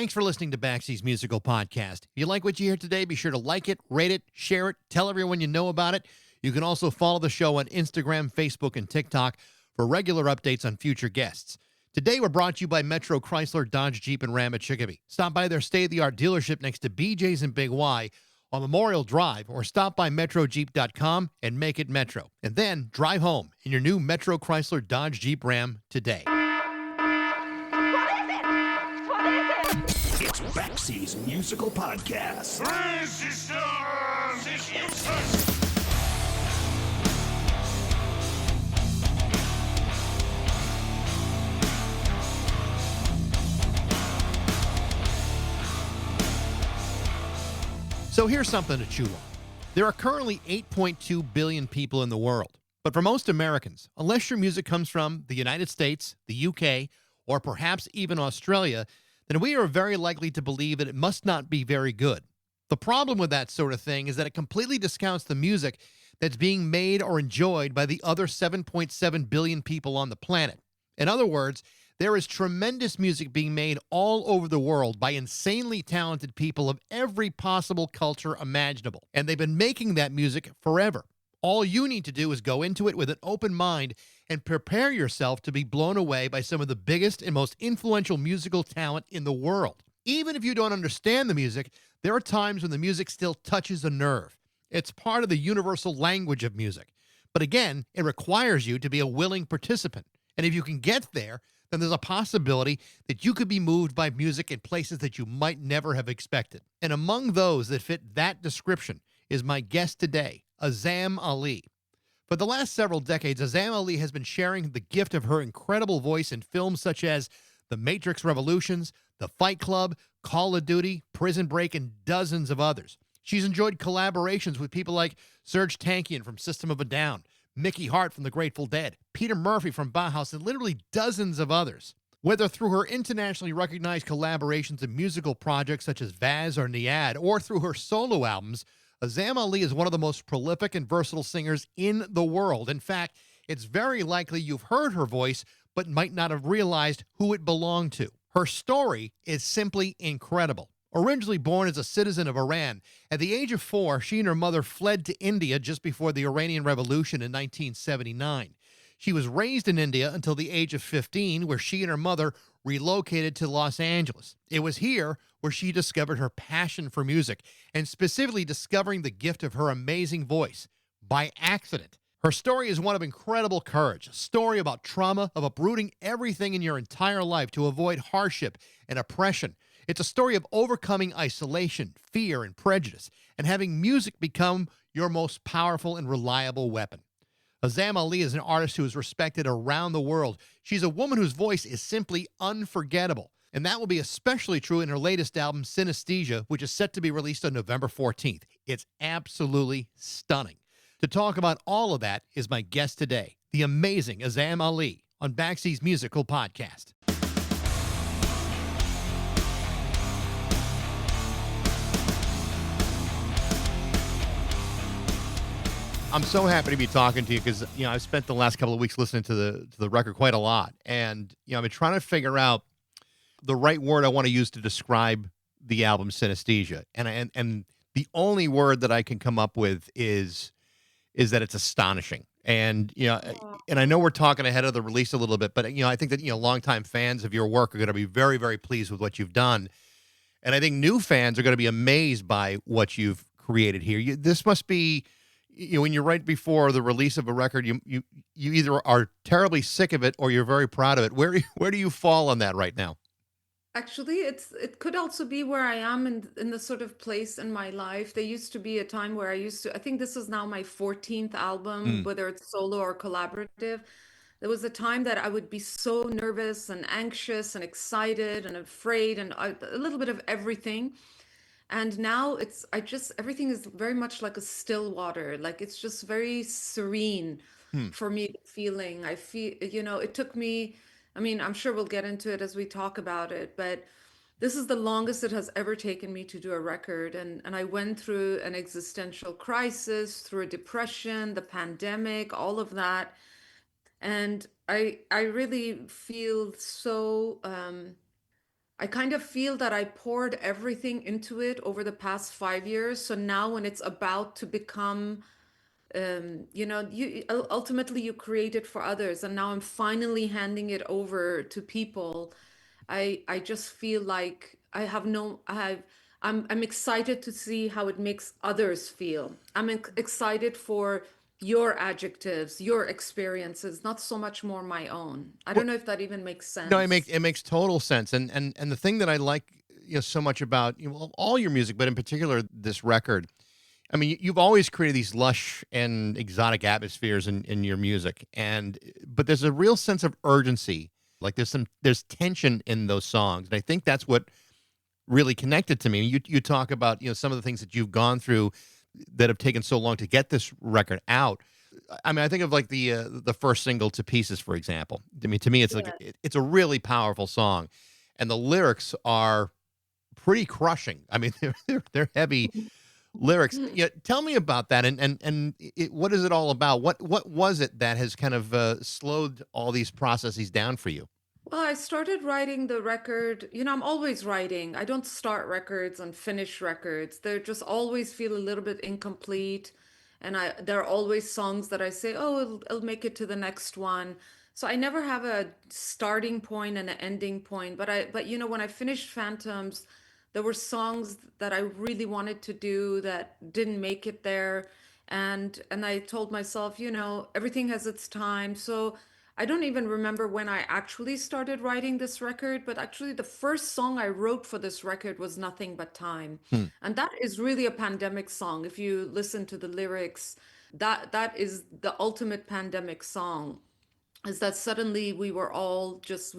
Thanks for listening to Baxie's Musical Podcast. If you like what you hear today, be sure to like it, rate it, share it, tell everyone you know about it. You can also follow the show on Instagram, Facebook, and TikTok for regular updates on future guests. Today, we're brought to you by Metro Chrysler, Dodge, Jeep, and Ram at Chicopee. Stop by their state-of-the-art dealership next to BJ's and Big Y on Memorial Drive, or stop by metrojeep.com and make it Metro. And then drive home in your new Metro Chrysler, Dodge, Jeep, Ram today. It's Baxie's Musical Podcast. Resistance is useless. So here's something to chew on. There are currently 8.2 billion people in the world. But for most Americans, unless your music comes from the United States, the UK, or perhaps even Australia, then we are very likely to believe that it must not be very good. The problem with that sort of thing is that it completely discounts the music that's being made or enjoyed by the other 7.7 billion people on the planet. In other words, there is tremendous music being made all over the world by insanely talented people of every possible culture imaginable. And they've been making that music forever. All you need to do is go into it with an open mind and prepare yourself to be blown away by some of the biggest and most influential musical talent in the world. Even if you don't understand the music, there are times when the music still touches a nerve. It's part of the universal language of music. But again, it requires you to be a willing participant. And if you can get there, then there's a possibility that you could be moved by music in places that you might never have expected. And among those that fit that description is my guest today, Azam Ali. For the last several decades, Azam Ali has been sharing the gift of her incredible voice in films such as The Matrix Revolutions, The Fight Club, Call of Duty, Prison Break, and dozens of others. She's enjoyed collaborations with people like Serj Tankian from System of a Down, Micky Hart from The Grateful Dead, Peter Murphy from Bauhaus, and literally dozens of others. Whether through her internationally recognized collaborations in musical projects such as Vaz or Niad, or through her solo albums, Azam Ali is one of the most prolific and versatile singers in the world. In fact, it's very likely you've heard her voice, but might not have realized who it belonged to. Her story is simply incredible. Originally born as a citizen of Iran, at the age of 4, she and her mother fled to India just before the Iranian Revolution in 1979. She was raised in India until the age of 15, where she and her mother relocated to Los Angeles. It was here where she discovered her passion for music, and specifically discovering the gift of her amazing voice by accident. Her story is one of incredible courage, a story about trauma, of uprooting everything in your entire life to avoid hardship and oppression. It's a story of overcoming isolation, fear, and prejudice, and having music become your most powerful and reliable weapon. Azam Ali is an artist who is respected around the world. She's a woman whose voice is simply unforgettable. And that will be especially true in her latest album, Synesthesia, which is set to be released on November 14th. It's absolutely stunning. To talk about all of that is my guest today, the amazing Azam Ali, on Baxie's Musical Podcast. I'm so happy to be talking to you because, I've spent the last couple of weeks listening to the record quite a lot. And, I've been trying to figure out the right word I want to use to describe the album Synesthesia. And the only word that I can come up with is that it's astonishing. And, and I know we're talking ahead of the release a little bit, but, I think that, longtime fans of your work are going to be very, very pleased with what you've done. And I think new fans are going to be amazed by what you've created here. This must be, when you're right before the release of a record, you either are terribly sick of it or you're very proud of it. Where do you fall on that right now? Actually, it could also be where I am in the sort of place in my life. There used to be a time where I think this is now my 14th album, whether it's solo or collaborative. There was a time that I would be so nervous and anxious and excited and afraid and a little bit of everything. And now everything is very much like a still water. Like it's just very serene for me feeling. I feel, it took me, I mean, I'm sure we'll get into it as we talk about it, but this is the longest it has ever taken me to do a record. And I went through an existential crisis, through a depression, the pandemic, all of that. And I really feel so I kind of feel that I poured everything into it over the past 5 years. So now when it's about to become, you ultimately you create it for others, and now I'm finally handing it over to people. I just feel like I'm excited to see how it makes others feel. I'm excited for your adjectives, your experiences, not so much more my own. I don't know if that even makes No, sense. it makes total sense, and the thing that I like, so much about, all your music, but in particular this record. I mean, you've always created these lush and exotic atmospheres in your music, and but there's a real sense of urgency. Like there's tension in those songs, and I think that's what really connected to me. You talk about, some of the things that you've gone through that have taken so long to get this record out. I mean, I think of like the first single, "To Pieces," for example. I mean, to me, it's like Yeah. it's a really powerful song, and the lyrics are pretty crushing. I mean, they're heavy lyrics. Yeah, tell me about that, what is it all about? What was it that has kind of slowed all these processes down for you? Well, I started writing the record. I'm always writing. I don't start records and finish records. They just always feel a little bit incomplete. And there are always songs that I say, oh, it'll make it to the next one. So I never have a starting point and an ending point. But when I finished Phantoms, there were songs that I really wanted to do that didn't make it there. And I told myself, everything has its time. So I don't even remember when I actually started writing this record, but actually the first song I wrote for this record was Nothing But Time. Hmm. And that is really a pandemic song. If you listen to the lyrics, that is the ultimate pandemic song. Is that suddenly we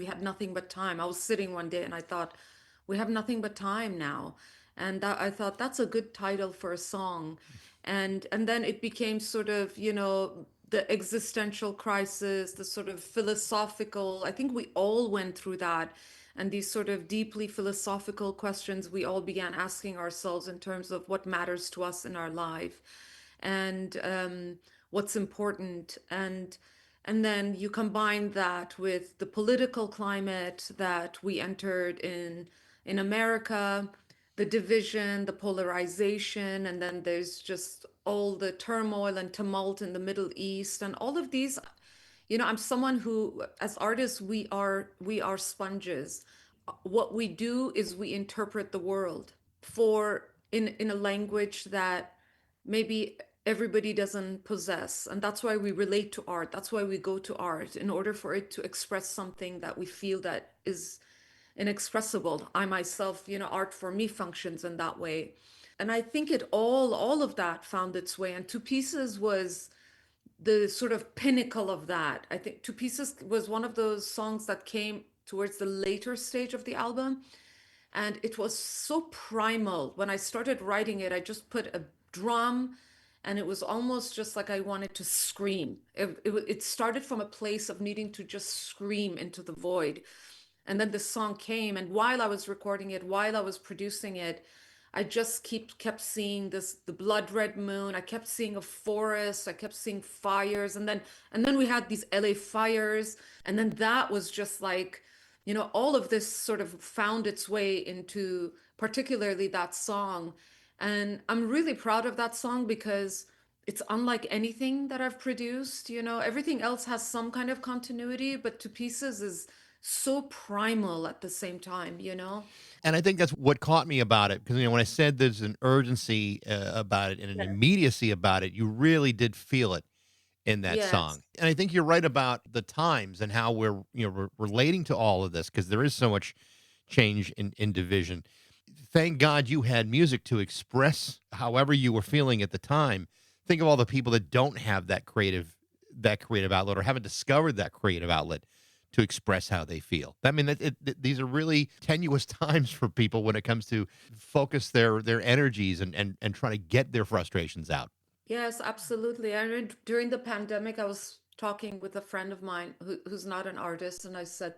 had nothing but time. I was sitting one day and I thought, we have nothing but time now. And I thought that's a good title for a song. And then it became sort of, the existential crisis, the sort of philosophical. I think we all went through that. And these sort of deeply philosophical questions we all began asking ourselves in terms of what matters to us in our life, and what's important. And then you combine that with the political climate that we entered in America, the division, the polarization, and then there's just all the turmoil and tumult in the Middle East, and all of these. I'm someone who, as artists, we are sponges. What we do is we interpret the world for in a language that maybe everybody doesn't possess, and that's why we relate to art. That's why we go to art, in order for it to express something that we feel that is inexpressible. I myself, art for me functions in that way. And I think all of that found its way, and Two Pieces was the sort of pinnacle of that. I think Two Pieces was one of those songs that came towards the later stage of the album, and it was so primal. When I started writing it, I just put a drum, and it was almost just like I wanted to scream. It started from a place of needing to just scream into the void. And then the song came, and while I was recording it, while I was producing it, I just kept seeing the blood red moon. I kept seeing a forest. I kept seeing fires, and then we had these LA fires, and then that was just like, all of this sort of found its way into particularly that song. And I'm really proud of that song because it's unlike anything that I've produced. Everything else has some kind of continuity, but Two Pieces is so primal at the same time. And I think that's what caught me about it, because when I said there's an urgency about it and an Yeah. immediacy about it, you really did feel it in that Yes. song. And I think you're right about the times and how we're relating to all of this, because there is so much change in division. Thank God you had music to express however you were feeling at the time. Think of all the people that don't have that creative outlet, or haven't discovered that creative outlet to express how they feel. I mean, these are really tenuous times for people when it comes to focus their energies and trying to get their frustrations out. Yes, absolutely. I mean, during the pandemic, I was talking with a friend of mine who's not an artist, and I said,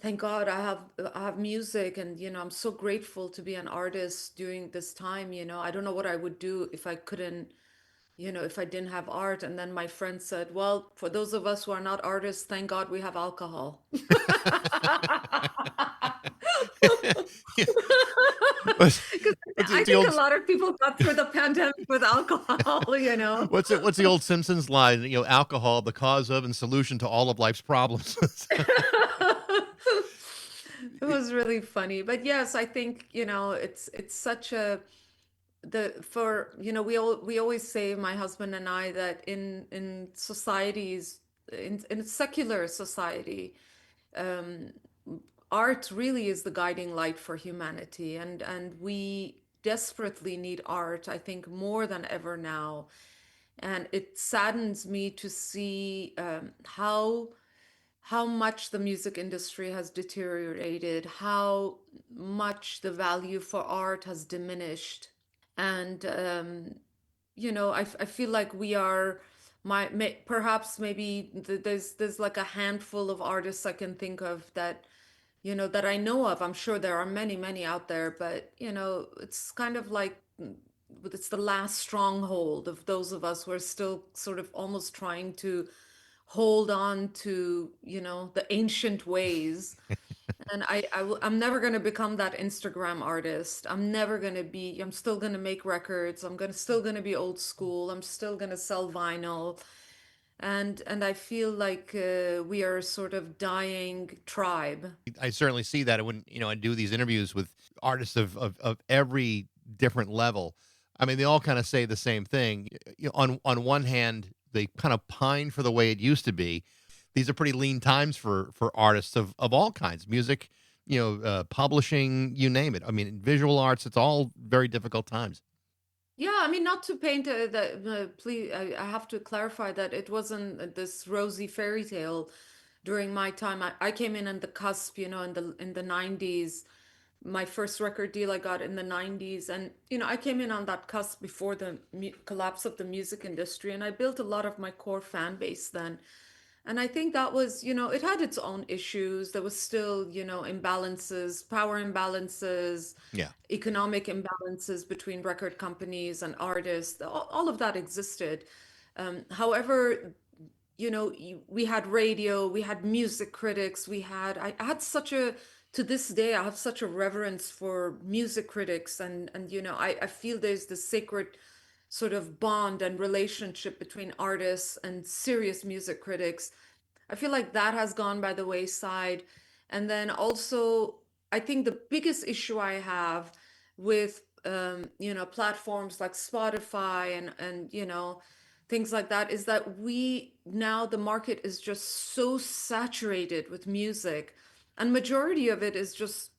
"Thank God I have music, and I'm so grateful to be an artist during this time. I don't know what I would do if I couldn't if I didn't have art. And then my friend said, well, for those of us who are not artists, thank God we have alcohol. Yeah. What's, Because I the think a old lot of people got through the pandemic with alcohol. what's the old Simpsons line? Alcohol, the cause of and solution to all of life's problems. It was really funny. But yes, I think, it's such a the for we always say, my husband and I, that in societies, in secular society, um art really is the guiding light for humanity, and we desperately need art, I think, more than ever now. And it saddens me to see how much the music industry has deteriorated, how much the value for art has diminished. And I feel like we are perhaps maybe there's like a handful of artists I can think of that I know of. I'm sure there are many, many out there, but it's kind of like, it's the last stronghold of those of us who are still sort of almost trying to hold on to, the ancient ways. And I'm never going to become that Instagram artist. I'm still going to make records. Still going to be old school. I'm still going to sell vinyl. And I feel like we are a sort of dying tribe. I certainly see that when I do these interviews with artists of every different level. I mean, they all kind of say the same thing. On one hand, they kind of pine for the way it used to be. These are pretty lean times for artists of all kinds, music, publishing, you name it. I mean, visual arts, it's all very difficult times. Yeah, I mean, not to paint please, I have to clarify that it wasn't this rosy fairy tale during my time. I came in on the cusp, in the 90s. My first record deal I got in the 90s. And, I came in on that cusp before the collapse of the music industry. And I built a lot of my core fan base then. And I think that was, it had its own issues. There was still, imbalances, power imbalances, Yeah. economic imbalances between record companies and artists. All of that existed. However, we had radio, we had music critics, I had to this day, I have such a reverence for music critics. And I feel there's this sacred sort of bond and relationship between artists and serious music critics. I feel like that has gone by the wayside. And then also, I think the biggest issue I have with platforms like Spotify and things like that is that the market is just so saturated with music, and majority of it is just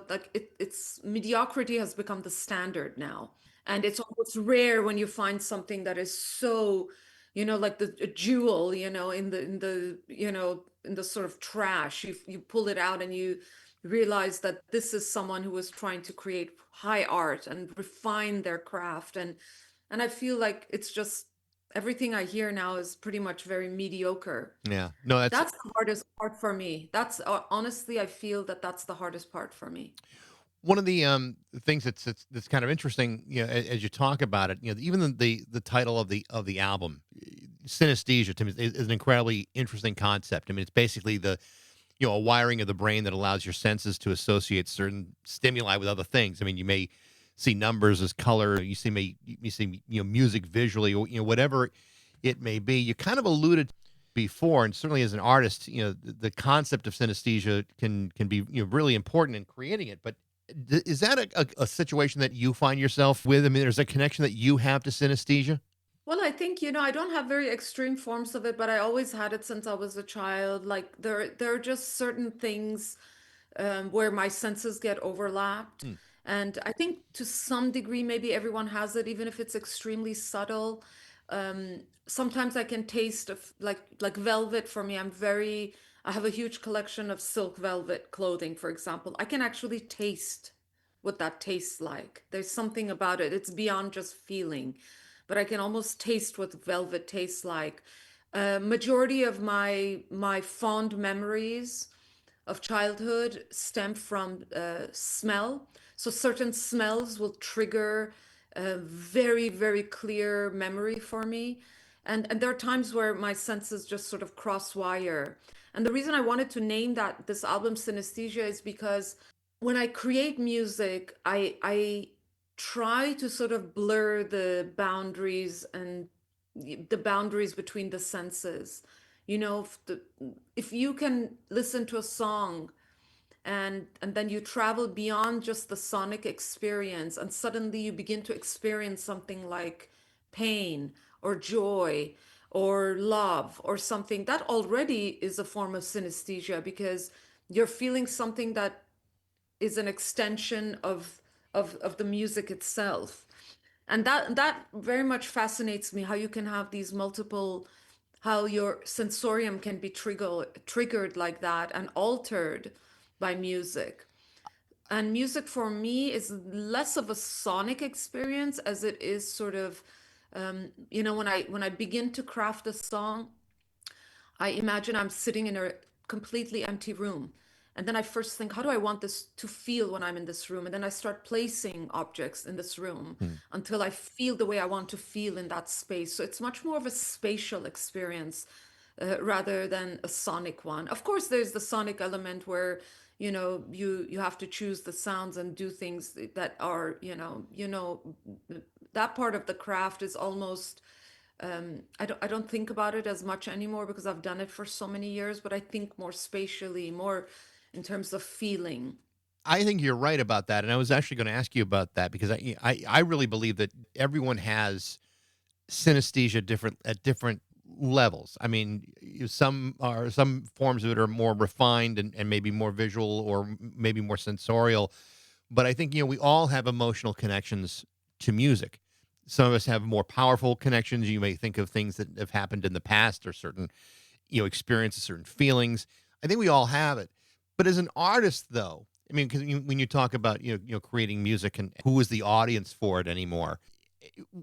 like it's mediocrity has become the standard now. And it's almost rare when you find something that is so, like the a jewel, in the sort of trash. You pull it out and you realize that this is someone who was trying to create high art and refine their craft. And I feel like it's just everything I hear now is pretty much very mediocre. Yeah. No, that's That's the hardest part for me. That's honestly, I feel that that's the hardest part for me. one of the things that's kind of interesting, as you talk about it. Even the title of the album, synesthesia, to me is an incredibly interesting concept. I mean, it's basically a wiring of the brain that allows your senses to associate certain stimuli with other things. I mean, you may see numbers as color, you see music visually, or whatever it may be. You kind of alluded before, and certainly as an artist, the concept of synesthesia can be really important in creating it. But is that a situation that you find yourself with? I mean, there's a connection that you have to synesthesia. Well, I think, I don't have very extreme forms of it, but I always had it since I was a child. Like there are just certain things where my senses get overlapped. Hmm. And I think to some degree, maybe everyone has it, even if it's extremely subtle. Sometimes I can taste like velvet for me. I have a huge collection of silk velvet clothing, for example. I can actually taste what that tastes like. There's something about it. It's beyond just feeling, but I can almost taste what velvet tastes like. Majority of my fond memories of childhood stem from smell. So certain smells will trigger a very, very clear memory for me. And there are times where my senses just sort of cross wire. And the reason I wanted to name that this album Synesthesia is because when I create music, I try to sort of blur the boundaries between the senses. You know, if you can listen to a song and then you travel beyond just the sonic experience and suddenly you begin to experience something like pain or joy or love or something that already is a form of synesthesia because you're feeling something that is an extension of the music itself. And that very much fascinates me, how you can have these multiple, how your sensorium can be triggered like that and altered by music. And music for me is less of a sonic experience as it is sort of, when I begin to craft a song, I imagine I'm sitting in a completely empty room. And then I first think, how do I want this to feel when I'm in this room? And then I start placing objects in this room Hmm. until I feel the way I want to feel in that space. So it's much more of a spatial experience rather than a sonic one. Of course, there's the sonic element where you have to choose the sounds and do things that are that part of the craft is almost I don't think about it as much anymore because I've done it for so many years, but I think more spatially, more in terms of feeling. I think you're right about that, and I was actually going to ask you about that because I really believe that everyone has synesthesia different at different levels. I mean, some forms of it are more refined and maybe more visual or maybe more sensorial. But I think we all have emotional connections to music. Some of us have more powerful connections. You may think of things that have happened in the past or certain experiences, certain feelings. I think we all have it. But as an artist, though, I mean, because when you talk about creating music and who is the audience for it anymore,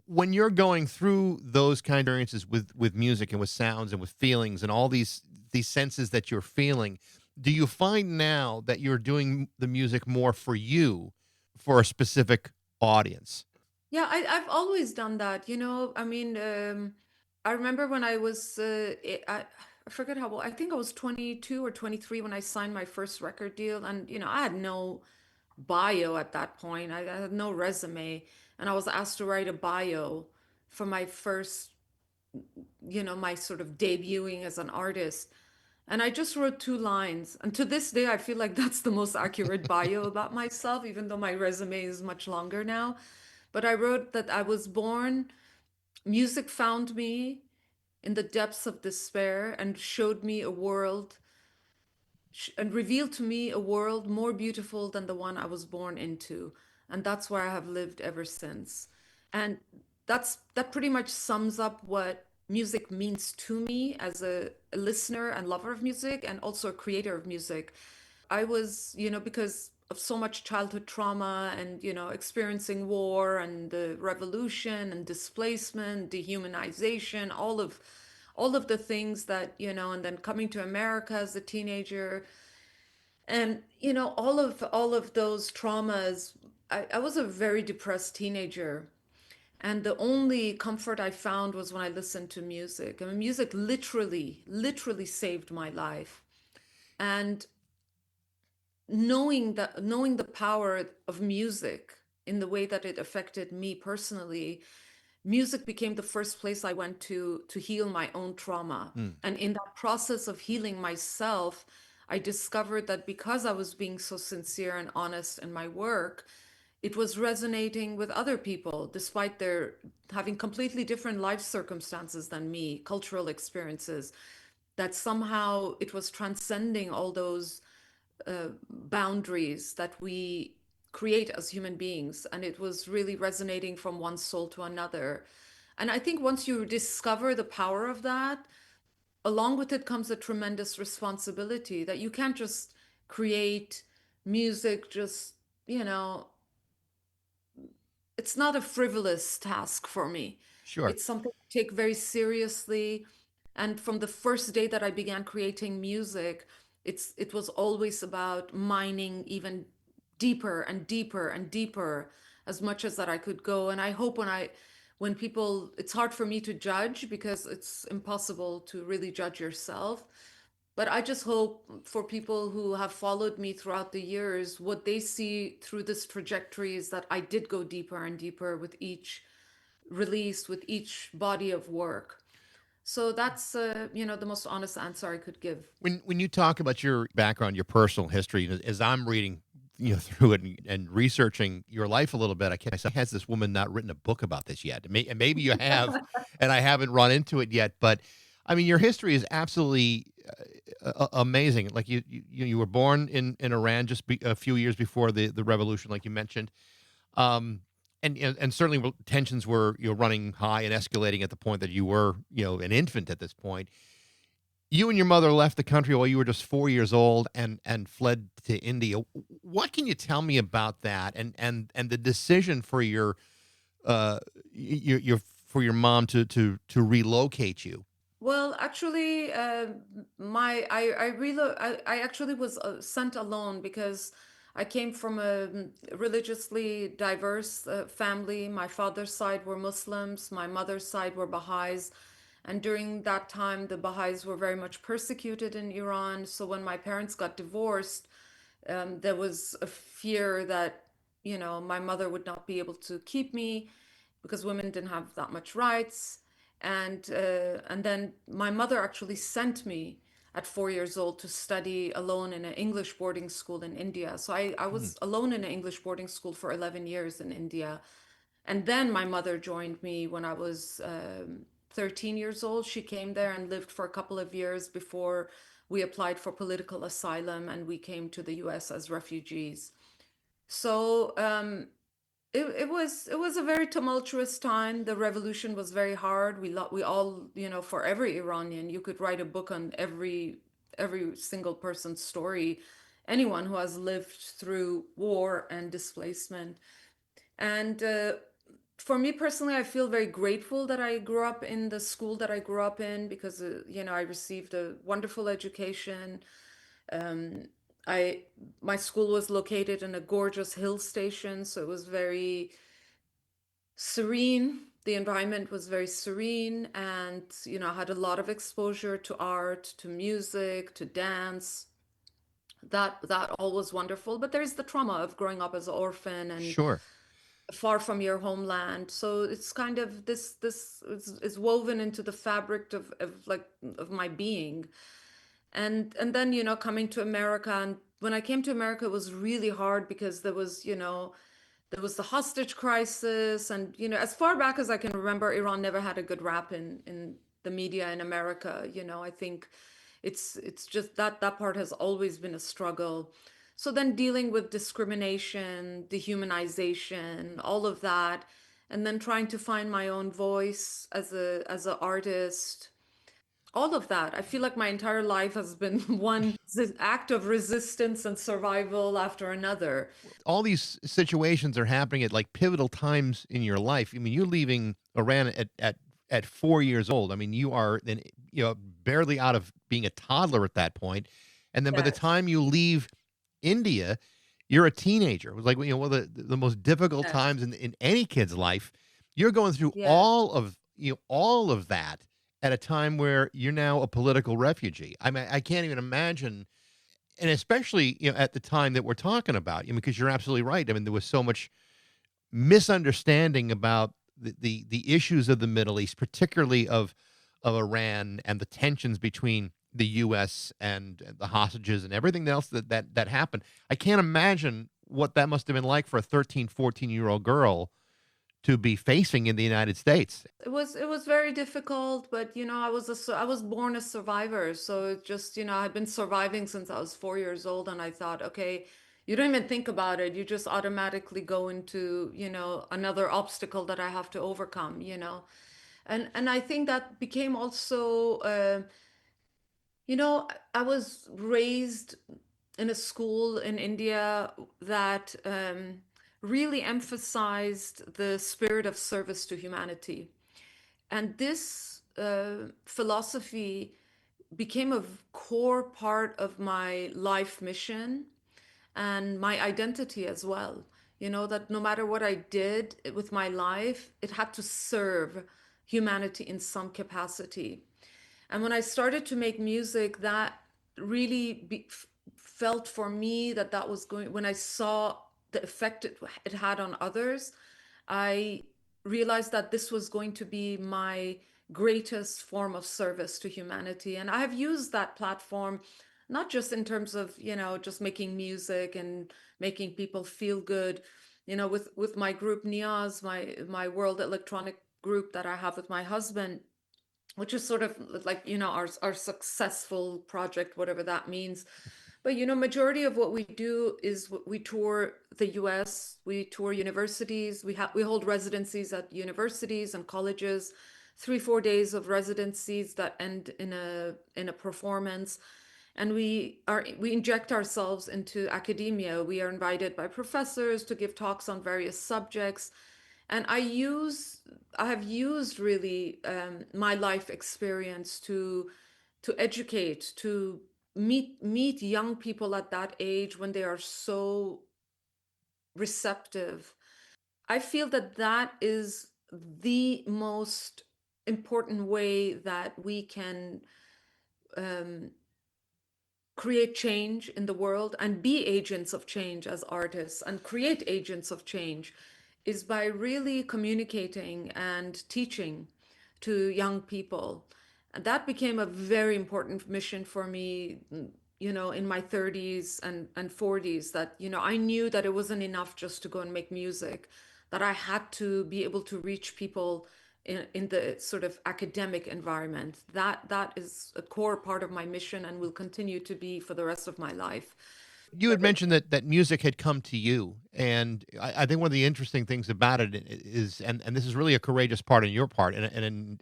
when you're going through those kind of experiences with music and with sounds and with feelings and all these senses that you're feeling, do you find now that you're doing the music more for you, for a specific audience? Yeah, I've always done that. I mean, I remember when I was, I forget how old, I think I was 22 or 23 when I signed my first record deal. And, I had no bio at that point, I had no resume. And I was asked to write a bio for my first, my sort of debuting as an artist. And I just wrote two lines. And to this day, I feel like that's the most accurate bio about myself, even though my resume is much longer now. But I wrote that I was born, music found me in the depths of despair and showed me a world and revealed to me a world more beautiful than the one I was born into. And that's where I have lived ever since. And that pretty much sums up what music means to me as a listener and lover of music and also a creator of music. I was, because of so much childhood trauma and, experiencing war and the revolution and displacement, dehumanization, all of the things that, and then coming to America as a teenager and, all of those traumas. I was a very depressed teenager. And the only comfort I found was when I listened to music. I mean, music literally saved my life. And knowing the power of music in the way that it affected me personally, music became the first place I went to heal my own trauma. Hmm. And in that process of healing myself, I discovered that because I was being so sincere and honest in my work, it was resonating with other people despite their having completely different life circumstances than me, cultural experiences, that somehow it was transcending all those boundaries that we create as human beings. And it was really resonating from one soul to another. And I think once you discover the power of that, along with it comes a tremendous responsibility that you can't just create music, just, you know, it's not a frivolous task for me. Sure. It's something I take very seriously. And from the first day that I began creating music, it was always about mining even deeper and deeper and deeper as much as that I could go. And I hope when people, it's hard for me to judge because it's impossible to really judge yourself. But I just hope for people who have followed me throughout the years, what they see through this trajectory is that I did go deeper and deeper with each release, with each body of work. So that's, the most honest answer I could give. When you talk about your background, your personal history, as I'm reading through it and researching your life a little bit, I can't myself, has this woman not written a book about this yet? And maybe you have, and I haven't run into it yet. But I mean, your history is absolutely amazing. Like you were born in Iran just a few years before the revolution, like you mentioned. Um, and certainly tensions were running high and escalating at the point that you were an infant at this point. You and your mother left the country while you were just 4 years old and fled to India. What can you tell me about that and the decision for your for your mom to relocate you? Well, actually, I actually was sent alone because I came from a religiously diverse family. My father's side were Muslims, my mother's side were Baha'is, and during that time, the Baha'is were very much persecuted in Iran. So when my parents got divorced, there was a fear that my mother would not be able to keep me because women didn't have that much rights. And then my mother actually sent me at 4 years old to study alone in an English boarding school in India. So I Hmm. was alone in an English boarding school for 11 years in India. And then my mother joined me when I was 13 years old. She came there and lived for a couple of years before we applied for political asylum and we came to the US as refugees. So it was a very tumultuous time. The revolution was very hard. We all, for every Iranian, you could write a book on every single person's story. Anyone who has lived through war and displacement. And for me personally, I feel very grateful that I grew up in the school that I grew up in because I received a wonderful education. Um, I My school was located in a gorgeous hill station, so it was very serene. The environment was very serene, and I had a lot of exposure to art, to music, to dance. That all was wonderful. But there's the trauma of growing up as an orphan and Sure. far from your homeland. So it's kind of this is woven into the fabric of my being. And then coming to America, and when I came to America it was really hard because there was the hostage crisis, and as far back as I can remember, Iran never had a good rap in the media in America. I think it's just that part has always been a struggle. So then dealing with discrimination, dehumanization, all of that, and then trying to find my own voice as an artist, all of that. I feel like my entire life has been one act of resistance and survival after another. All these situations are happening at like pivotal times in your life. I mean, you're leaving Iran at 4 years old. I mean, you are then barely out of being a toddler at that point, and then by the Yes, time you leave India, you're a teenager. It was like one of the most difficult yes, times in any kid's life. You're going through yes, all of that at a time where you're now a political refugee. I mean, I can't even imagine, and especially at the time that we're talking about, because you're absolutely right. I mean, there was so much misunderstanding about the issues of the Middle East, particularly of Iran and the tensions between the U.S. and the hostages and everything else that happened. I can't imagine what that must have been like for a 13, 14-year-old girl to be facing in the United States. it was very difficult, but I was born a survivor, so it just I've been surviving since I was 4 years old, and I thought, okay, you don't even think about it, you just automatically go into another obstacle that I have to overcome. And I think that became also I was raised in a school in India that really emphasized the spirit of service to humanity. And this philosophy became a core part of my life mission. and my identity as well. That no matter what I did with my life, it had to serve humanity in some capacity. And when I started to make music, that really felt for me that that was going, when I saw the effect it had on others, I realized that this was going to be my greatest form of service to humanity. And I have used that platform not just in terms of, just making music and making people feel good, with my group Niaz, my world electronic group that I have with my husband, which is sort of like, our successful project, whatever that means. But majority of what we do is we tour the US, we tour universities, we hold residencies at universities and colleges, 3-4 days of residencies that end in a performance. And we inject ourselves into academia. We are invited by professors to give talks on various subjects. And I have used really my life experience to educate, to meet young people at that age when they are so receptive. I feel that that is the most important way that we can um, create change in the world and be agents of change as artists and create agents of change, is by really communicating and teaching to young people. And that became a very important mission for me, in my 30s and 40s, that, I knew that it wasn't enough just to go and make music, that I had to be able to reach people in the sort of academic environment. That is a core part of my mission and will continue to be for the rest of my life. You had mentioned that music had come to you, and I think one of the interesting things about it is, and this is really a courageous part on your part, and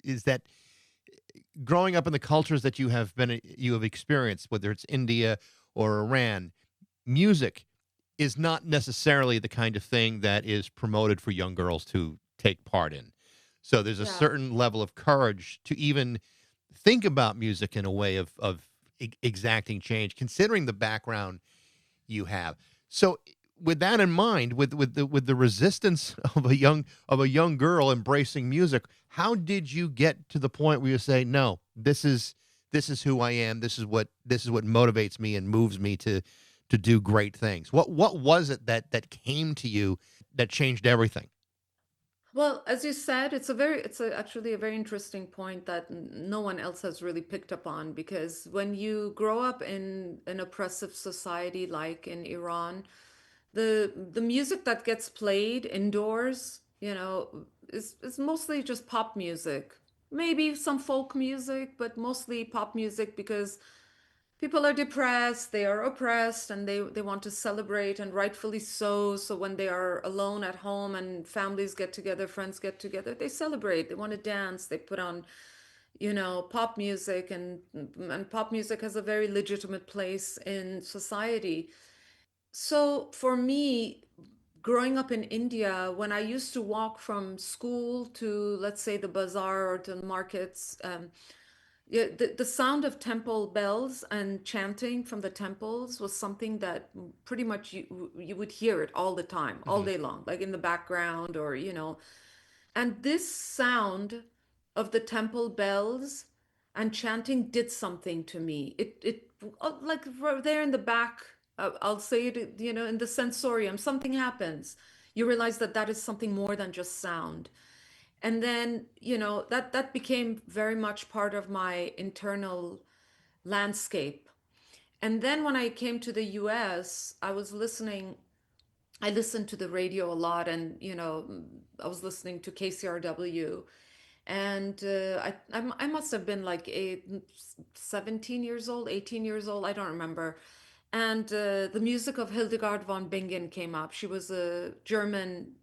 is that growing up in the cultures that you have experienced, whether it's India or Iran, music is not necessarily the kind of thing that is promoted for young girls to take part in. So there's a Yeah. certain level of courage to even think about music in a way of exacting change, considering the background you have. So with that in mind, with the resistance of a young girl embracing music, how did you get to the point where you say, no, this is who I am. This is what motivates me and moves me to do great things. What was it that came to you that changed everything? Well, as you said, actually a very interesting point that no one else has really picked up on, because when you grow up in an oppressive society like in Iran, the music that gets played indoors, is mostly just pop music. Maybe some folk music, but mostly pop music, because people are depressed, they are oppressed, and they want to celebrate, and rightfully so. So when they are alone at home and families get together, friends get together, they celebrate, they want to dance, they put on, pop music, and pop music has a very legitimate place in society. So for me, growing up in India, when I used to walk from school to, let's say, the bazaar or to the markets, yeah, the sound of temple bells and chanting from the temples was something that pretty much you would hear it all the time, all Mhm. day long, like in the background, or and this sound of the temple bells and chanting did something to me. It like right there in the back, I'll say it, in the sensorium, something happens. You realize that that is something more than just sound. And then, that became very much part of my internal landscape. And then when I came to the US, I listened to the radio a lot, and I was listening to KCRW, and I must have been like 17 years old, 18 years old, I don't remember. And the music of Hildegard von Bingen came up. She was a German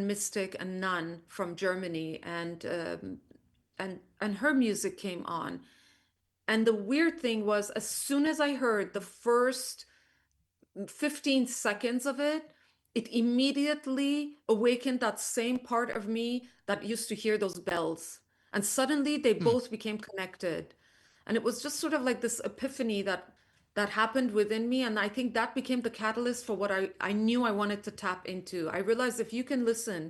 mystic and nun from Germany, and her music came on. And the weird thing was, as soon as I heard the first 15 seconds of it, it immediately awakened that same part of me that used to hear those bells. And suddenly they Hmm. both became connected. And it was just sort of like this epiphany that that happened within me. And I think that became the catalyst for what I knew I wanted to tap into. I realized if you can listen,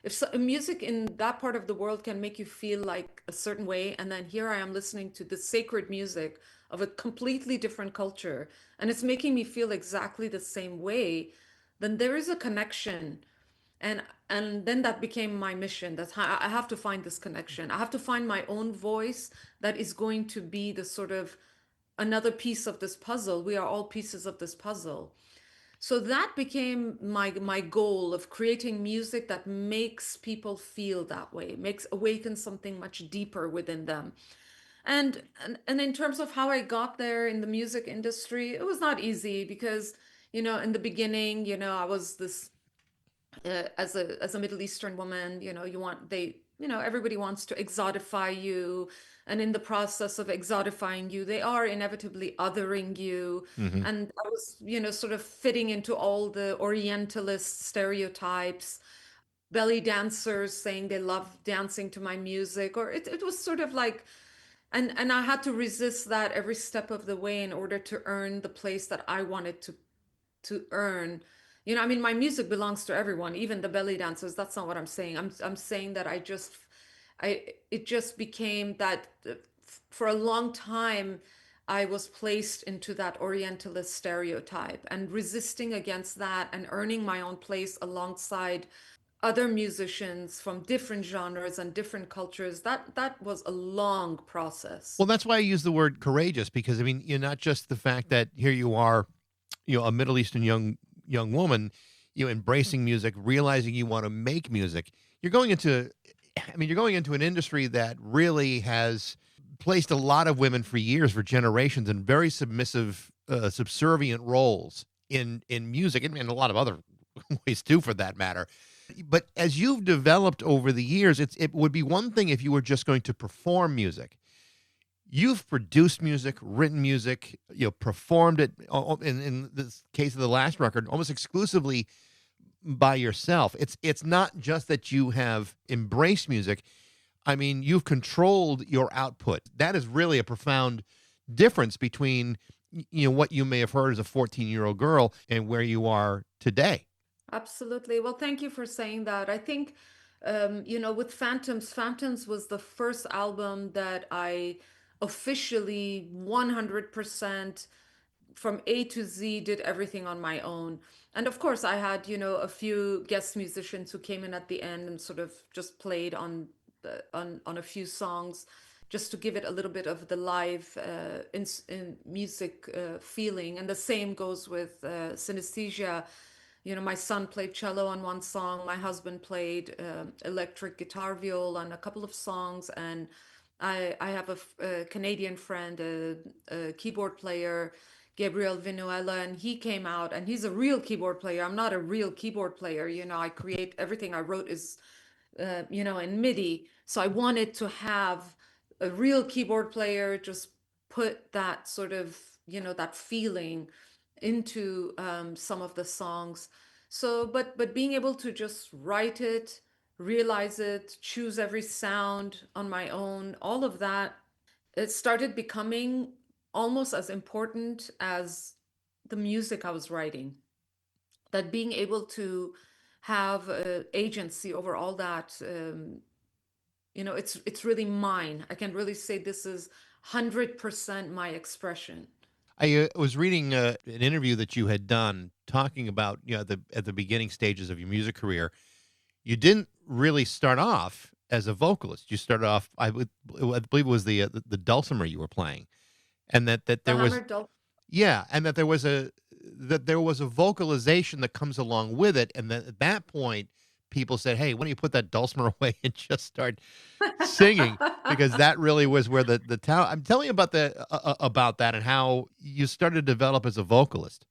if music in that part of the world can make you feel like a certain way, and then here I am listening to the sacred music of a completely different culture, and it's making me feel exactly the same way, then there is a connection. and and then that became my mission. That's how I have to find this connection. I have to find my own voice that is going to be the sort of another piece of this puzzle. We are all pieces of this puzzle. So that became my goal of creating music that makes people feel that way, makes awakens something much deeper within them. And in terms of how I got there in the music industry, it was not easy because, in the beginning, I was this as a Middle Eastern woman, everybody wants to exotify you, and in the process of exotifying you, they are inevitably othering you. Hmm. And I was, sort of fitting into all the Orientalist stereotypes. Belly dancers saying they love dancing to my music, or it was sort of like, and I had to resist that every step of the way in order to earn the place that I wanted to earn. I mean, my music belongs to everyone, even the belly dancers. That's not what I'm saying. I'm saying that it just became that for a long time I was placed into that Orientalist stereotype, and resisting against that and earning my own place alongside other musicians from different genres and different cultures. That was a long process. Well, that's why I use the word courageous, because I mean, you're not just the fact that here you are, a Middle Eastern young woman, embracing music, realizing you want to make music. You're going into, I mean, you're going into an industry that really has placed a lot of women for years, for generations, in very submissive, subservient roles in music, and in a lot of other ways too, for that matter. But as you've developed over the years, it would be one thing if you were just going to perform music. You've produced music, written music, performed it, in this case of the last record, almost exclusively by yourself. It's not just that you have embraced music. I mean, you've controlled your output. That is really a profound difference between what you may have heard as a 14-year-old girl and where you are today. Absolutely. Well, thank you for saying that. I think, with Phantoms was the first album that I officially 100% from A to Z did everything on my own. And of course, I had, a few guest musicians who came in at the end and sort of just played on a few songs, just to give it a little bit of the live in music feeling. And the same goes with Synesthesia. My son played cello on one song. My husband played electric guitar, viol on a couple of songs, and I have a Canadian friend, a keyboard player, Gabriel Vinuela, and he came out, and he's a real keyboard player. I'm not a real keyboard player. I create everything I wrote is in MIDI. So I wanted to have a real keyboard player just put that sort of, that feeling into some of the songs. So, but being able to just write it, realize it, choose every sound on my own, all of that, it started becoming almost as important as the music I was writing. That being able to have agency over all that, it's really mine. I can really say this is 100% my expression. I was reading an interview that you had done talking about, at the beginning stages of your music career. You didn't really start off as a vocalist. You started off, I believe it was the dulcimer you were playing, and that The there was, hammered dulcimer. yeah, and that there was a vocalization that comes along with it, and that at that point, people said, "Hey, why don't you put that dulcimer away and just start singing?" Because that really was where the talent. I'm telling you about that and how you started to develop as a vocalist.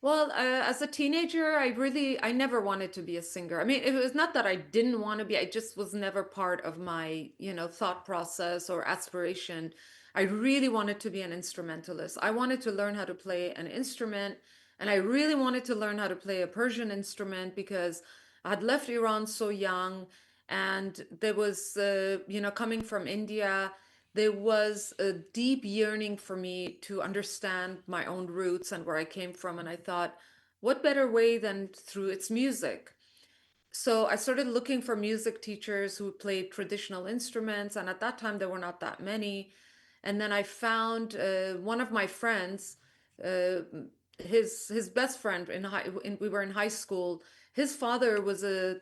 Well, as a teenager, I never wanted to be a singer. I mean, it was not that I didn't want to be, I just was never part of my, thought process or aspiration. I really wanted to be an instrumentalist. I wanted to learn how to play an instrument, and I really wanted to learn how to play a Persian instrument because I had left Iran so young, and there was, coming from India. there was a deep yearning for me to understand my own roots and where I came from. And I thought, what better way than through its music? So I started looking for music teachers who played traditional instruments, and at that time there were not that many. And then I found one of my friends, uh, his best friend we were in high school. His father was a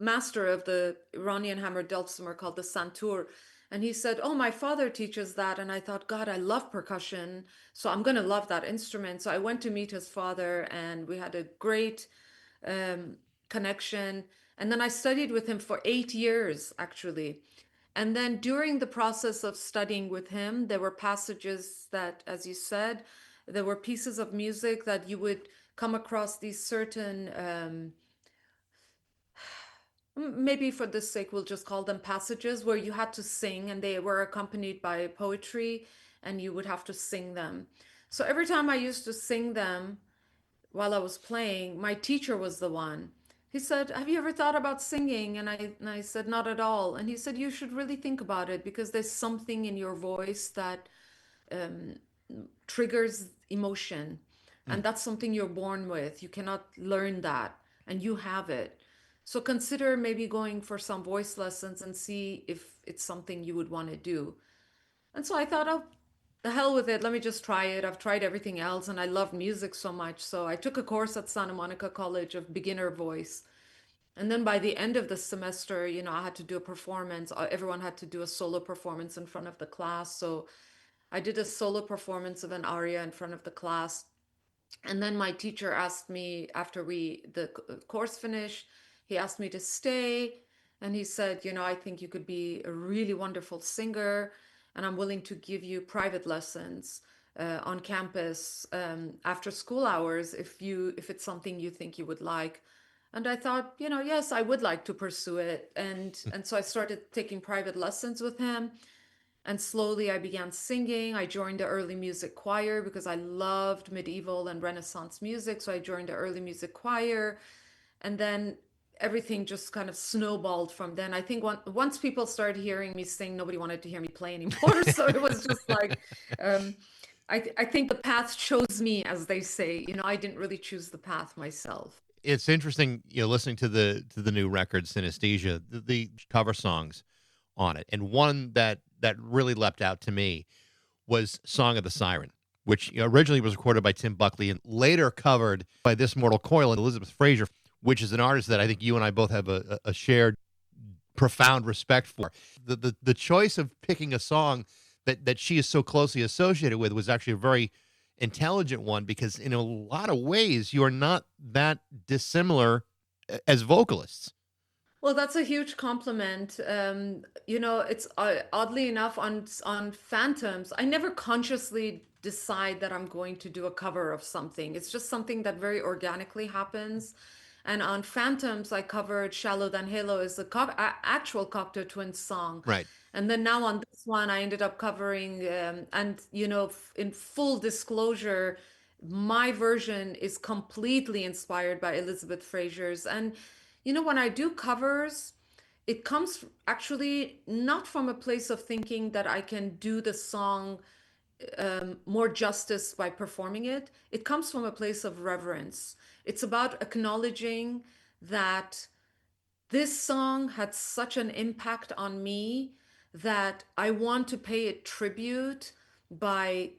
master of the Iranian hammered dulcimer called the santur. And he said, "Oh, my father teaches that." And I thought, God, I love percussion. So I'm going to love that instrument. So I went to meet his father, and we had a great um, connection. And then I studied with him for 8 years, actually. And then during the process of studying with him, there were passages that, as you said, there were pieces of music that you would come across these certain maybe for this sake, we'll just call them passages where you had to sing and they were accompanied by poetry and you would have to sing them. So every time I used to sing them while I was playing, my teacher was the one. He said, "Have you ever thought about singing?" And I said, "Not at all." And he said, "You should really think about it because there's something in your voice that um, triggers emotion. And that's something you're born with. You cannot learn that, and you have it. So consider maybe going for some voice lessons and see if it's something you would want to do." And so I thought, oh, the hell with it. Let me just try it. I've tried everything else and I love music so much. So I took a course at Santa Monica College of beginner voice. And then by the end of the semester, I had to do a performance. Everyone had to do a solo performance in front of the class. So I did a solo performance of an aria in front of the class. And then my teacher asked me after the course finished, he asked me to stay. And he said, I think you could be a really wonderful singer, and I'm willing to give you private lessons on campus after school hours if it's something you think you would like. And I thought, yes, I would like to pursue it. And so I started taking private lessons with him. And slowly I began singing. I joined the early music choir because I loved medieval and Renaissance music. So I joined the early music choir. And then everything just kind of snowballed from then. I think once people started hearing me sing, nobody wanted to hear me play anymore. So it was just like, um, I think the path chose me, as they say. I didn't really choose the path myself. It's interesting, listening to the new record, Synesthesia, the cover songs on it, and one that really leapt out to me was "Song of the Siren," which originally was recorded by Tim Buckley and later covered by This Mortal Coil and Elizabeth Fraser, which is an artist that I think you and I both have a shared profound respect for. The choice of picking a song that she is so closely associated with was actually a very intelligent one, because in a lot of ways you are not that dissimilar as vocalists. Well, that's a huge compliment. It's oddly enough on Phantoms, I never consciously decide that I'm going to do a cover of something. It's just something that very organically happens. And on Phantoms, I covered "Shallow Than Halo" is actual Cocteau Twins song. Right. And then now on this one, I ended up covering, and in full disclosure, my version is completely inspired by Elizabeth Fraser's. And when I do covers, it comes actually not from a place of thinking that I can do the song more justice by performing it. It comes from a place of reverence. It's about acknowledging that this song had such an impact on me that I want to pay it tribute by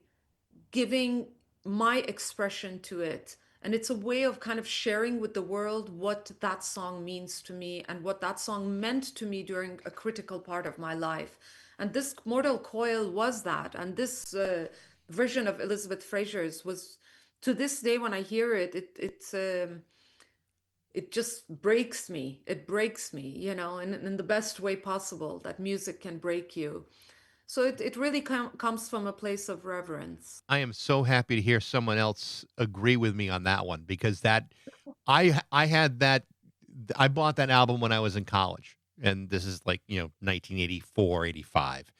giving my expression to it. And it's a way of kind of sharing with the world what that song means to me and what that song meant to me during a critical part of my life. And this Mortal Coil was that. And this version of Elizabeth Fraser's was, to this day, when I hear it, it just breaks me. It breaks me, in the best way possible that music can break you. So it really comes from a place of reverence. I am so happy to hear someone else agree with me on that one, because I had that. I bought that album when I was in college, and this is like 1984, 85,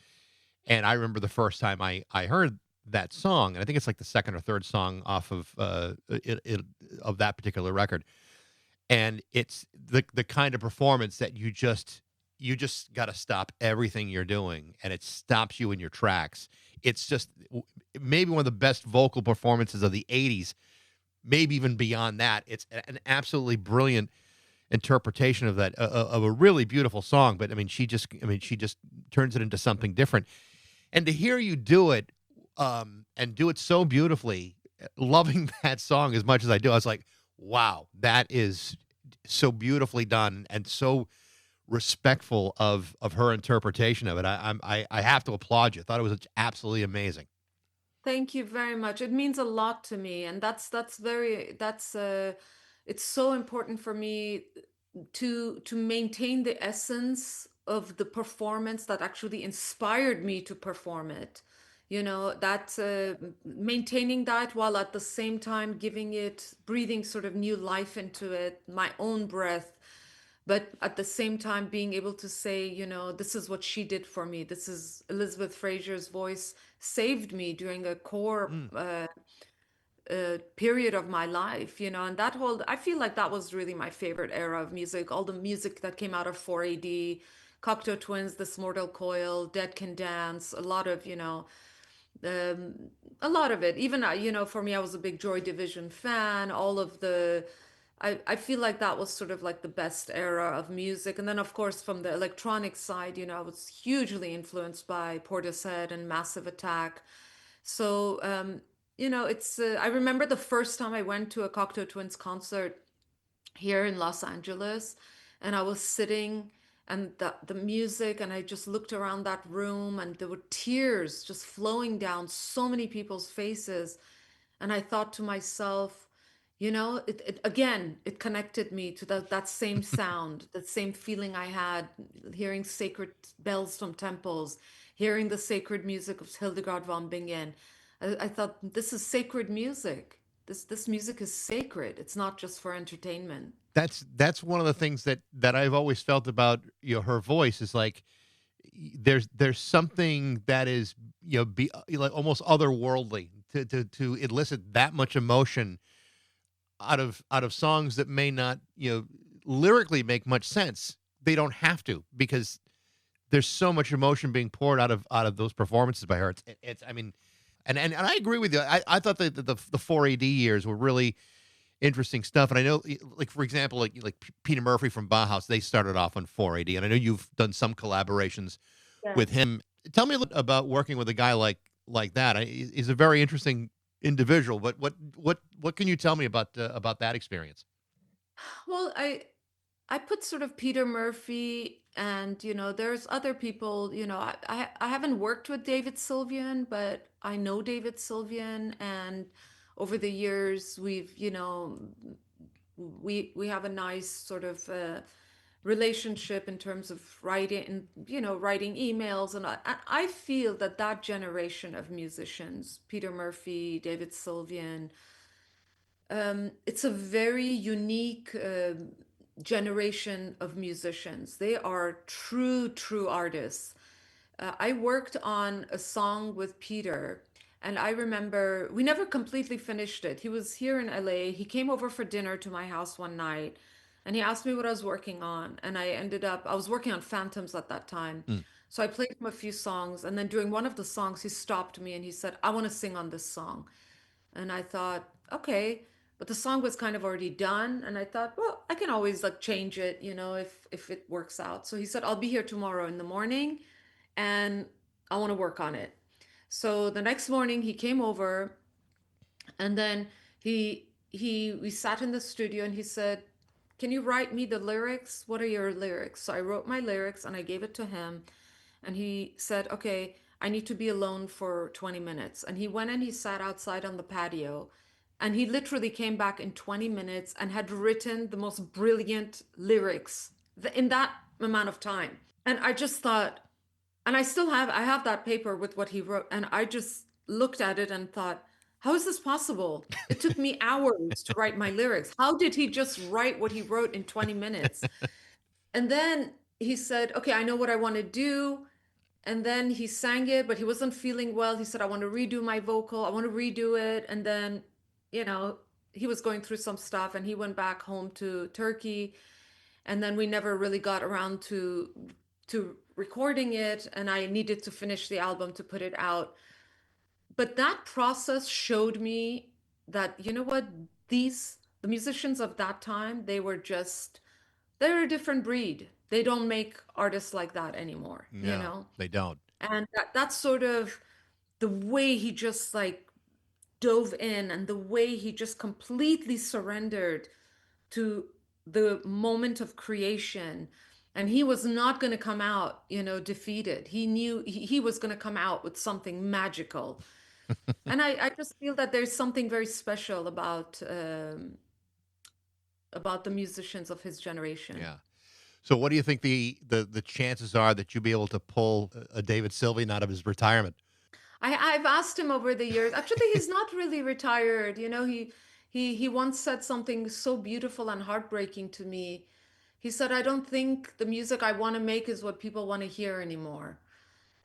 and I remember the first time I heard that song, and I think it's like the second or third song off of of that particular record, and it's the kind of performance that you just got to stop everything you're doing, and it stops you in your tracks. It's just maybe one of the best vocal performances of the 80s, maybe even beyond that. It's an absolutely brilliant interpretation of that of a really beautiful song. But she just turns it into something different. And to hear you do it, and do it so beautifully, loving that song as much as I do, I was like, wow, that is so beautifully done and so respectful of her interpretation of it. I have to applaud you. I thought it was absolutely amazing. Thank you very much. It means a lot to me, and that's very that's it's so important for me to maintain the essence of the performance that actually inspired me to perform it. You know, that maintaining that while at the same time giving it, breathing sort of new life into it, my own breath, but at the same time being able to say, you know, this is what she did for me. This is Elizabeth Fraser's voice saved me during a core Mm. period of my life, you know, and that whole, I feel like that was really my favorite era of music. All the music that came out of 4AD, Cocteau Twins, This Mortal Coil, Dead Can Dance, a lot of, you know, um, a lot of it. Even, you know, for me, I was a big Joy Division fan. All of the, I feel like that was sort of like the best era of music. And then, of course, from the electronic side, you know, I was hugely influenced by Portishead and Massive Attack. So, you know, I remember the first time I went to a Cocteau Twins concert here in Los Angeles, and I was sitting and the music, and I just looked around that room, and there were tears just flowing down so many people's faces. And I thought to myself, you know, again, it connected me to that same sound, that same feeling I had hearing sacred bells from temples, hearing the sacred music of Hildegard von Bingen. I thought, this is sacred music. This music is sacred. It's not just for entertainment. That's one of the things that I've always felt about, her voice is like there's something that is, like almost otherworldly to elicit that much emotion out of songs that may not, lyrically make much sense. They don't have to, because there's so much emotion being poured out of those performances by her. It's I mean, and I agree with you. I thought that the 4AD years were really interesting stuff. And I know, like, for example, like Peter Murphy from Bauhaus, they started off on 4AD, and I know you've done some collaborations with Yes. him. Tell me a little about working with a guy like that. He's a very interesting individual. But what can you tell me about that experience? Well, I put sort of Peter Murphy, and you know, there's other people, you know, I haven't worked with David Sylvian, but I know David Sylvian, and over the years we've, you know, we have a nice sort of relationship in terms of writing, you know, writing emails, and I feel that that generation of musicians, Peter Murphy, David Sylvian, it's a very unique generation of musicians. They are true artists. I worked on a song with Peter, and I remember we never completely finished it. He was here in LA. He came over for dinner to my house one night, and he asked me what I was working on. And I was working on Phantoms at that time. Mm. So I played him a few songs, and then during one of the songs, he stopped me and he said, I want to sing on this song. And I thought, okay, but the song was kind of already done. And I thought, well, I can always like change it, you know, if it works out. So he said, I'll be here tomorrow in the morning and I want to work on it. So the next morning he came over, and then we sat in the studio, and he said, can you write me the lyrics? What are your lyrics? So I wrote my lyrics and I gave it to him, and he said, okay, I need to be alone for 20 minutes. And he went and he sat outside on the patio, and he literally came back in 20 minutes and had written the most brilliant lyrics in that amount of time. And I just thought, and I have that paper with what he wrote, and I just looked at it and thought, how is this possible? It took me hours to write my lyrics. How did he just write what he wrote in 20 minutes? And then he said, okay, I know what I want to do. And then he sang it, but he wasn't feeling well. He said, I want to redo my vocal. I want to redo it. And then, you know, he was going through some stuff, and he went back home to Turkey. And then we never really got around to to recording it, and I needed to finish the album to put it out. But that process showed me that, you know what, the musicians of that time, they're a different breed. They don't make artists like that anymore, you No, know? they don't. And that's sort of the way he just like dove in, and the way he just completely surrendered to the moment of creation. And he was not going to come out, defeated. He knew he was going to come out with something magical. And I just feel that there's something very special about the musicians of his generation. Yeah. So what do you think the chances are that you'll be able to pull a David Sylvian out of his retirement? I've asked him over the years. Actually, he's not really retired. He once said something so beautiful and heartbreaking to me. He said, "I don't think the music I want to make is what people want to hear anymore."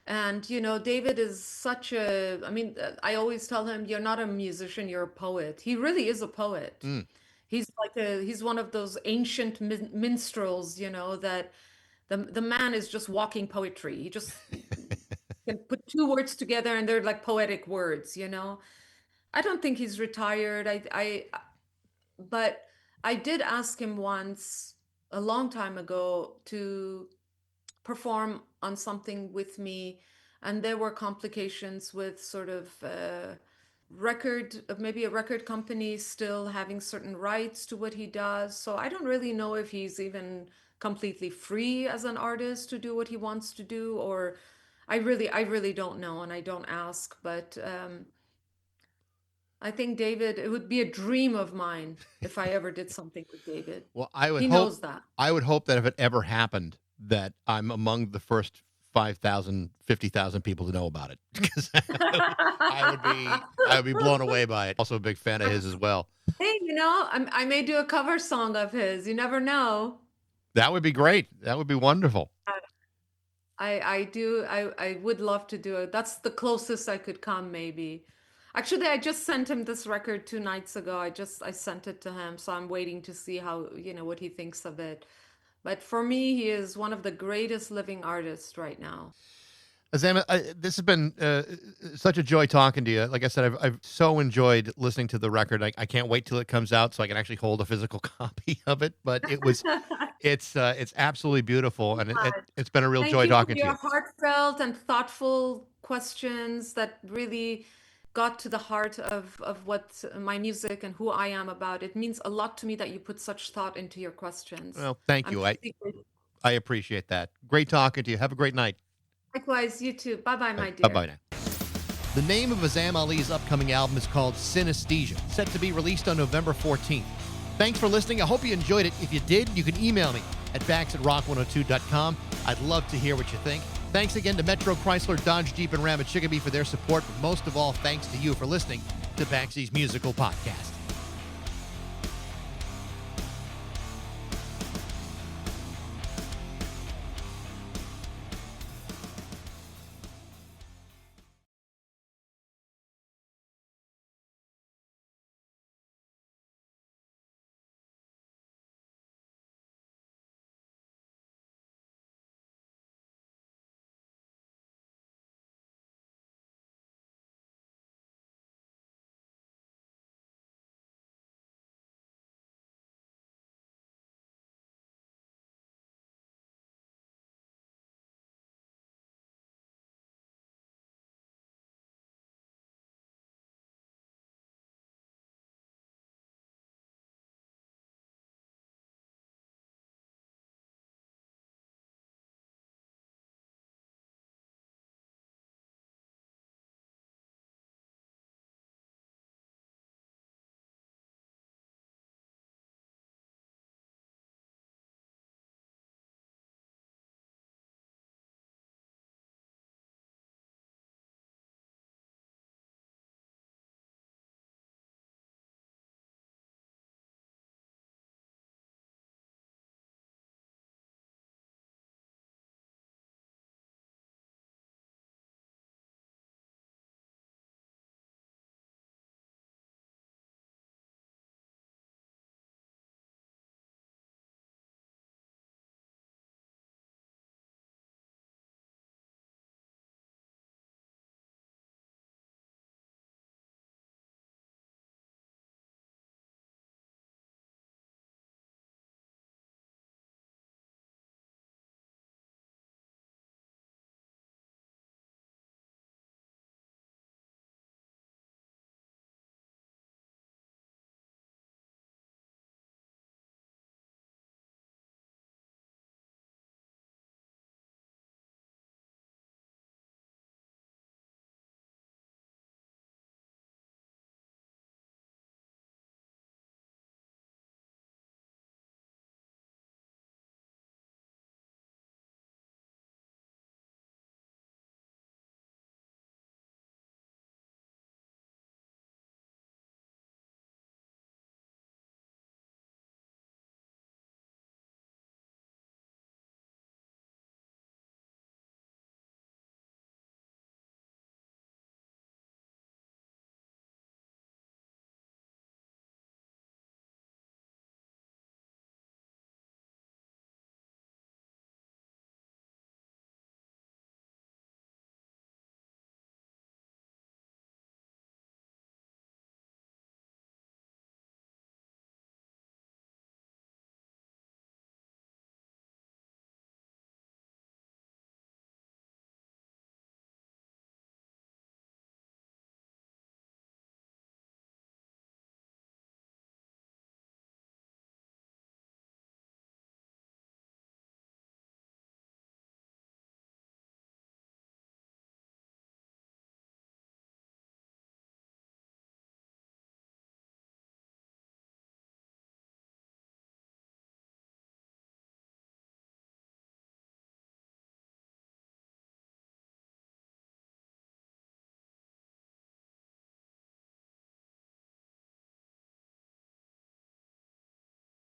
And David is I mean, I always tell him, "You're not a musician, you're a poet." He really is a poet. He's one of those ancient minstrels, that the man is just walking poetry. He just can put two words together and they're like poetic words. I don't think he's retired. But I did ask him once, a long time ago, to perform on something with me, and there were complications with sort of maybe a record company still having certain rights to what he does. So I don't really know if he's even completely free as an artist to do what he wants to do, or I really don't know, and I don't ask. But I think David, it would be a dream of mine if I ever did something with David. Well, He knows that. I would hope that if it ever happened, that I'm among the first 5,000, 50,000 people to know about it, because I would be blown away by it. Also a big fan of his as well. Hey, I may do a cover song of his. You never know. That would be great. That would be wonderful. I would love to do it. That's the closest I could come, maybe. Actually, I just sent him this record 2 nights ago. I sent it to him, so I'm waiting to see how, what he thinks of it. But for me, he is one of the greatest living artists right now. Azam, this has been such a joy talking to you. Like I said, I've so enjoyed listening to the record. I can't wait till it comes out so I can actually hold a physical copy of it. But it's absolutely beautiful, and it's been a real joy talking to you. Thank you for your heartfelt and thoughtful questions that really got to the heart of what my music and who I am about. It means a lot to me that you put such thought into your questions. Well, thank you. I appreciate that. Great talking to you. Have a great night. Likewise, you too. Bye-bye, my dear. Bye-bye now. The name of Azam Ali's upcoming album is called Synesthesia, set to be released on November 14th. Thanks for listening. I hope you enjoyed it. If you did, you can email me at bax@rock102.com. I'd love to hear what you think. Thanks again to Metro Chrysler, Dodge, Jeep, and Ram at Chicopee for their support, but most of all, thanks to you for listening to Baxie's Musical Podcast.